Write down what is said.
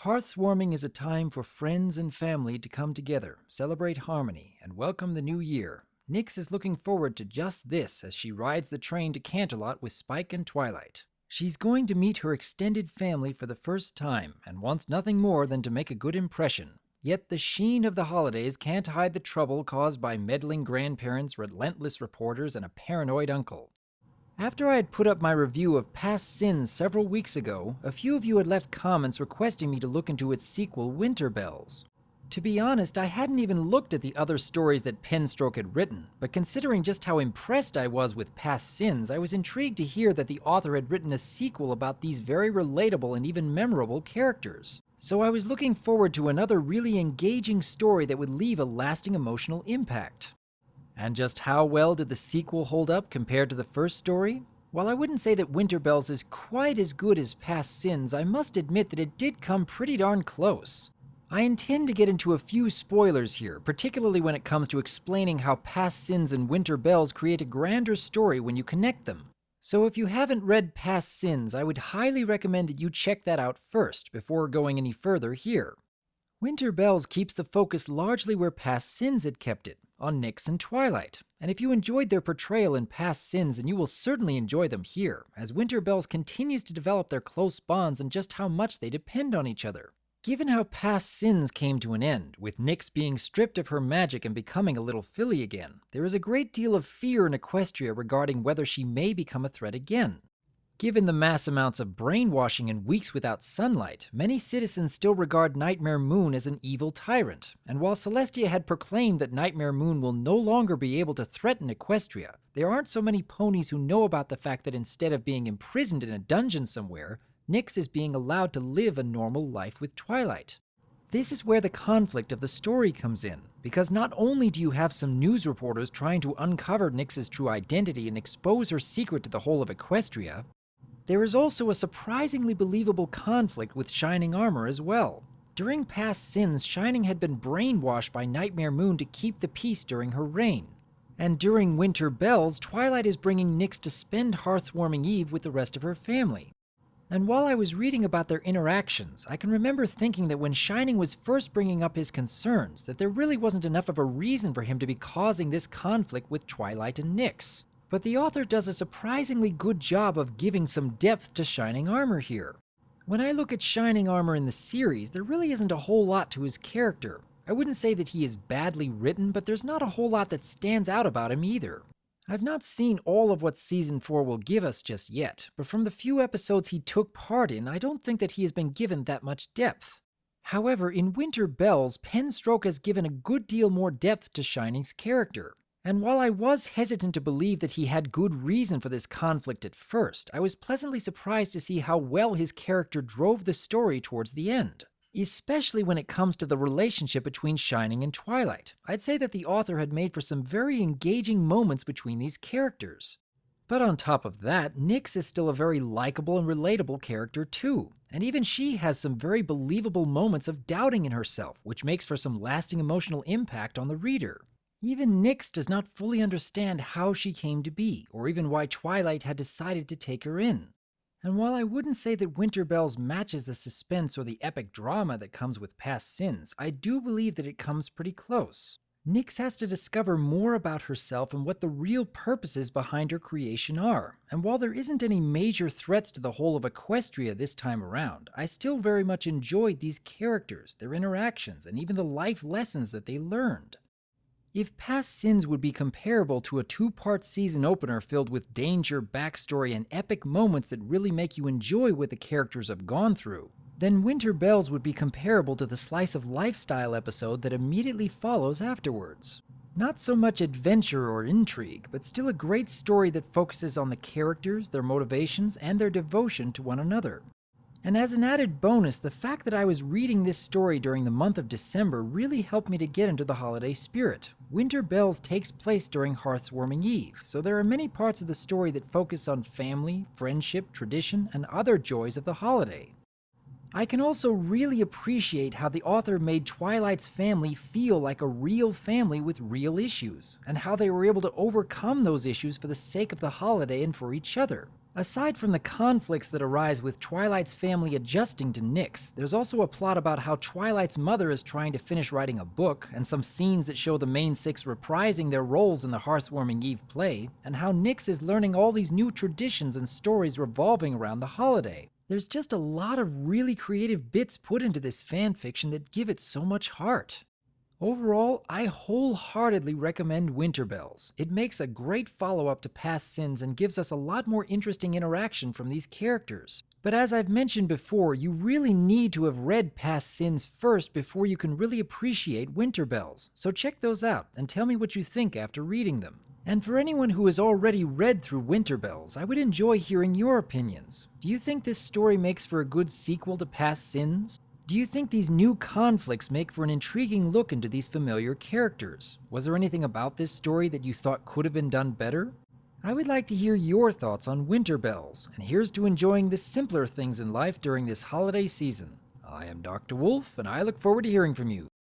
Hearthwarming is a time for friends and family to come together, celebrate harmony, and welcome the new year. Nyx is looking forward to just this as she rides the train to Canterlot with Spike and Twilight. She's going to meet her extended family for the first time and wants nothing more than to make a good impression. Yet the sheen of the holidays can't hide the trouble caused by meddling grandparents, relentless reporters, and a paranoid uncle. After I had put up my review of Past Sins several weeks ago, a few of you had left comments requesting me to look into its sequel, Winter Bells. To be honest, I hadn't even looked at the other stories that Penstroke had written, but considering just how impressed I was with Past Sins, I was intrigued to hear that the author had written a sequel about these very relatable and even memorable characters. So I was looking forward to another really engaging story that would leave a lasting emotional impact. And just how well did the sequel hold up compared to the first story? While I wouldn't say that Winter Bells is quite as good as Past Sins, I must admit that it did come pretty darn close. I intend to get into a few spoilers here, particularly when it comes to explaining how Past Sins and Winter Bells create a grander story when you connect them. So if you haven't read Past Sins, I would highly recommend that you check that out first before going any further here. Winter Bells keeps the focus largely where Past Sins had kept it, on Nyx and Twilight. And if you enjoyed their portrayal in Past Sins, then you will certainly enjoy them here, as Winter Bells continues to develop their close bonds and just how much they depend on each other. Given how Past Sins came to an end, with Nyx being stripped of her magic and becoming a little filly again, there is a great deal of fear in Equestria regarding whether she may become a threat again. Given the mass amounts of brainwashing and weeks without sunlight, many citizens still regard Nightmare Moon as an evil tyrant, and while Celestia had proclaimed that Nightmare Moon will no longer be able to threaten Equestria, there aren't so many ponies who know about the fact that instead of being imprisoned in a dungeon somewhere, Nyx is being allowed to live a normal life with Twilight. This is where the conflict of the story comes in, because not only do you have some news reporters trying to uncover Nyx's true identity and expose her secret to the whole of Equestria, there is also a surprisingly believable conflict with Shining Armor as well. During Past Sins, Shining had been brainwashed by Nightmare Moon to keep the peace during her reign. And during Winter Bells, Twilight is bringing Nyx to spend Hearthwarming Eve with the rest of her family. And while I was reading about their interactions, I can remember thinking that when Shining was first bringing up his concerns, that there really wasn't enough of a reason for him to be causing this conflict with Twilight and Nyx. But the author does a surprisingly good job of giving some depth to Shining Armor here. When I look at Shining Armor in the series, there really isn't a whole lot to his character. I wouldn't say that he is badly written, but there's not a whole lot that stands out about him either. I've not seen all of what Season 4 will give us just yet, but from the few episodes he took part in, I don't think that he has been given that much depth. However, in Winter Bells, Penstroke has given a good deal more depth to Shining's character. And while I was hesitant to believe that he had good reason for this conflict at first, I was pleasantly surprised to see how well his character drove the story towards the end. Especially when it comes to the relationship between Shining and Twilight. I'd say that the author had made for some very engaging moments between these characters. But on top of that, Nyx is still a very likable and relatable character too. And even she has some very believable moments of doubting in herself, which makes for some lasting emotional impact on the reader. Even Nyx does not fully understand how she came to be, or even why Twilight had decided to take her in. And while I wouldn't say that Winter Bells matches the suspense or the epic drama that comes with Past Sins, I do believe that it comes pretty close. Nyx has to discover more about herself and what the real purposes behind her creation are. And while there isn't any major threats to the whole of Equestria this time around, I still very much enjoyed these characters, their interactions, and even the life lessons that they learned. If Past Sins would be comparable to a two-part season opener filled with danger, backstory, and epic moments that really make you enjoy what the characters have gone through, then Winter Bells would be comparable to the slice of lifestyle episode that immediately follows afterwards. Not so much adventure or intrigue, but still a great story that focuses on the characters, their motivations, and their devotion to one another. And as an added bonus, the fact that I was reading this story during the month of December really helped me to get into the holiday spirit. Winter Bells takes place during Hearthwarming Eve, so there are many parts of the story that focus on family, friendship, tradition, and other joys of the holiday. I can also really appreciate how the author made Twilight's family feel like a real family with real issues, and how they were able to overcome those issues for the sake of the holiday and for each other. Aside from the conflicts that arise with Twilight's family adjusting to Nyx, there's also a plot about how Twilight's mother is trying to finish writing a book, and some scenes that show the main six reprising their roles in the Hearthwarming Eve play, and how Nyx is learning all these new traditions and stories revolving around the holiday. There's just a lot of really creative bits put into this fanfiction that give it so much heart. Overall, I wholeheartedly recommend Winter Bells. It makes a great follow-up to Past Sins and gives us a lot more interesting interaction from these characters. But as I've mentioned before, you really need to have read Past Sins first before you can really appreciate Winter Bells. So check those out and tell me what you think after reading them. And for anyone who has already read through Winter Bells, I would enjoy hearing your opinions. Do you think this story makes for a good sequel to Past Sins? Do you think these new conflicts make for an intriguing look into these familiar characters? Was there anything about this story that you thought could have been done better? I would like to hear your thoughts on Winter Bells, and here's to enjoying the simpler things in life during this holiday season. I am Dr. Wolf, and I look forward to hearing from you.